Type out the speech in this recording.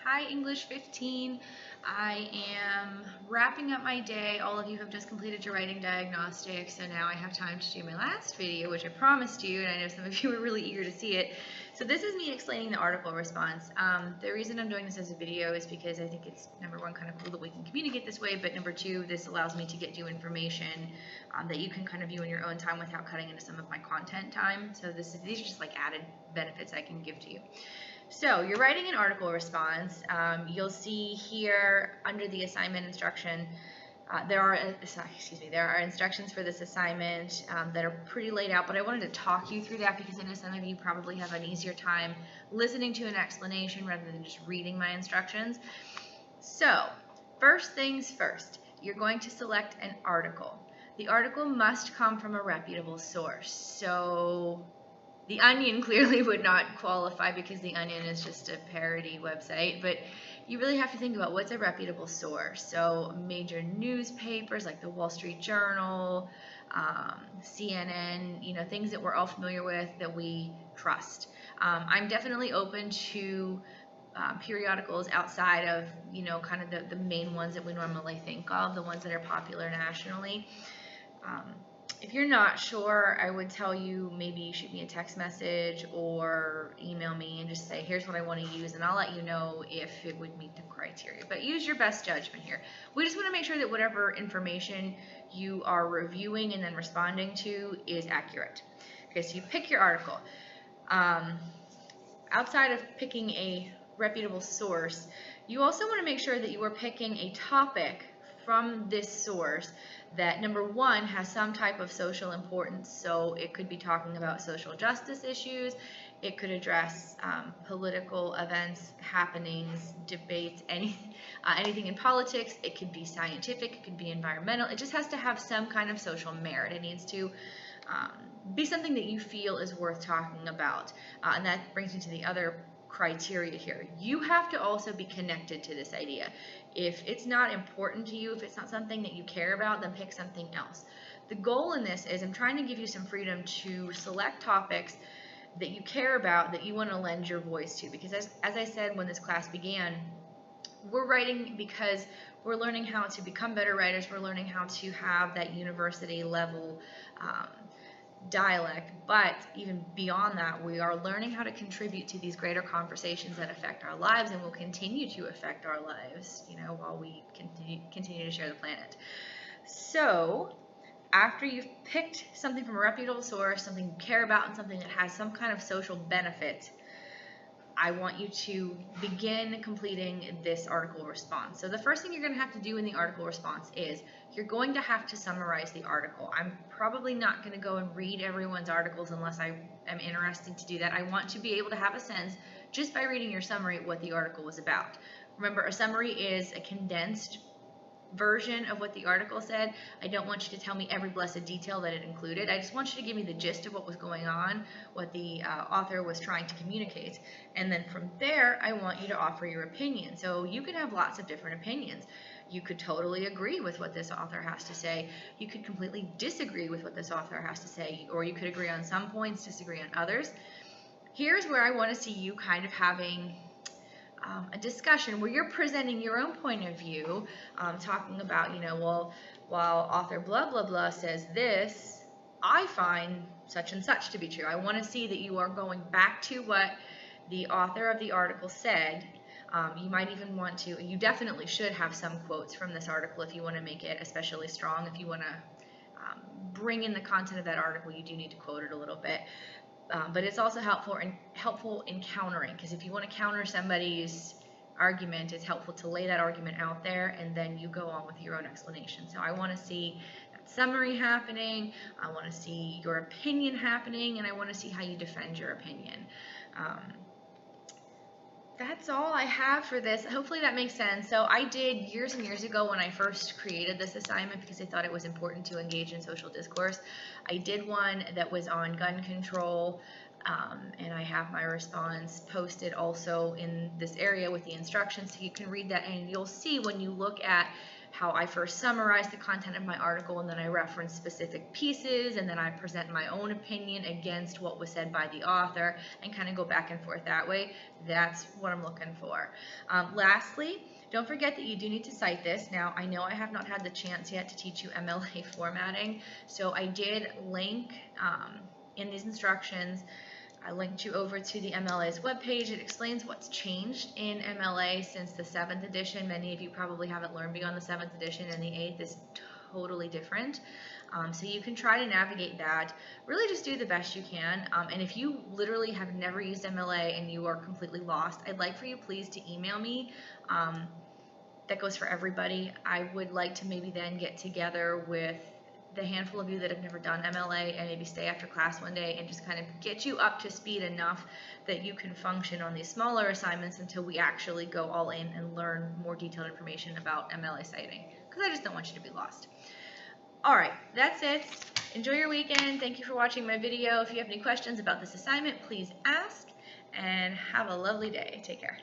Hi English 15. I am wrapping up my day. All of you have just completed your writing diagnostic, so now I have time to do my last video, which I promised you, and I know some of you were really eager to see it. So this is me explaining the article response. The reason I'm doing this as a video is because I think it's, number one, kind of cool that we can communicate this way, but number two, this allows me to get you information that you can kind of view in your own time without cutting into some of my content time. So these are just like added benefits I can give to you. So you're writing an article response. You'll see here under the assignment instruction, there are instructions for this assignment that are pretty laid out, but I wanted to talk you through that because I know some of you probably have an easier time listening to an explanation rather than just reading my instructions. So first things first, you're going to select an article. The article must come from a reputable source. So The Onion clearly would not qualify because The Onion is just a parody website, but you really have to think about what's a reputable source. So major newspapers like the Wall Street Journal, CNN, things that we're all familiar with that we trust. I'm definitely open to periodicals outside of, kind of the main ones that we normally think of, the ones that are popular nationally. If you're not sure, I would tell you maybe shoot me a text message or email me and just say, here's what I want to use, and I'll let you know if it would meet the criteria. But use your best judgment here. We just want to make sure that whatever information you are reviewing and then responding to is accurate. Okay, so you pick your article. Outside of picking a reputable source, you also want to make sure that you are picking a topic from this source that, number one, has some type of social importance. So it could be talking about social justice issues, it could address political events, happenings, debates, anything in politics. It could be scientific, it could be environmental. It just has to have some kind of social merit. It needs to be something that you feel is worth talking about. And that brings me to the other criteria here. You have to also be connected to this idea. If it's not important to you, if it's not something that you care about, then pick something else. The goal in this is I'm trying to give you some freedom to select topics that you care about, that you want to lend your voice to, because as I said when this class began, we're writing because we're learning how to become better writers. We're learning how to have that university level dialect, but even beyond that, we are learning how to contribute to these greater conversations that affect our lives and will continue to affect our lives, while we continue to share the planet. So after you've picked something from a reputable source, something you care about, and something that has some kind of social benefit, I want you to begin completing this article response. So the first thing you're going to have to do in the article response is you're going to have to summarize the article. I'm probably not going to go and read everyone's articles unless I am interested to do that. I want to be able to have a sense, just by reading your summary, what the article was about. Remember, a summary is a condensed version of what the article said. I don't want you to tell me every blessed detail that it included. I just want you to give me the gist of what was going on, what the author was trying to communicate. And then from there, I want you to offer your opinion. So you can have lots of different opinions. You could totally agree with what this author has to say. You could completely disagree with what this author has to say, or you could agree on some points, disagree on others. Here's where I want to see you kind of having a discussion where you're presenting your own point of view, talking about, well, while author blah, blah, blah says this, I find such and such to be true. I want to see that you are going back to what the author of the article said. You might even want to, you definitely should have some quotes from this article if you want to make it especially strong. If you want to bring in the content of that article, you do need to quote it a little bit. But it's also helpful in countering, because if you want to counter somebody's argument, it's helpful to lay that argument out there and then you go on with your own explanation. So I want to see that summary happening, I want to see your opinion happening, and I want to see how you defend your opinion. That's all I have for this. Hopefully that makes sense. So I did years and years ago, when I first created this assignment, because I thought it was important to engage in social discourse, I did one that was on gun control, and I have my response posted also in this area with the instructions, so you can read that, and you'll see when you look at how I first summarize the content of my article, and then I reference specific pieces, and then I present my own opinion against what was said by the author, and kind of go back and forth that way. That's what I'm looking for. Lastly, don't forget that you do need to cite this. Now, I know I have not had the chance yet to teach you MLA formatting, so I did link in these instructions, I linked you over to the MLA's webpage. It explains what's changed in MLA since the 7th edition. Many of you probably haven't learned beyond the 7th edition, and the 8th is totally different. So you can try to navigate that. Really just do the best you can. And if you literally have never used MLA and you are completely lost, I'd like for you please to email me. That goes for everybody. I would like to maybe then get together with the handful of you that have never done MLA and maybe stay after class one day and just kind of get you up to speed enough that you can function on these smaller assignments until we actually go all in and learn more detailed information about MLA citing, because I just don't want you to be lost. All right, that's it. Enjoy your weekend. Thank you for watching my video. If you have any questions about this assignment, please ask, and have a lovely day. Take care.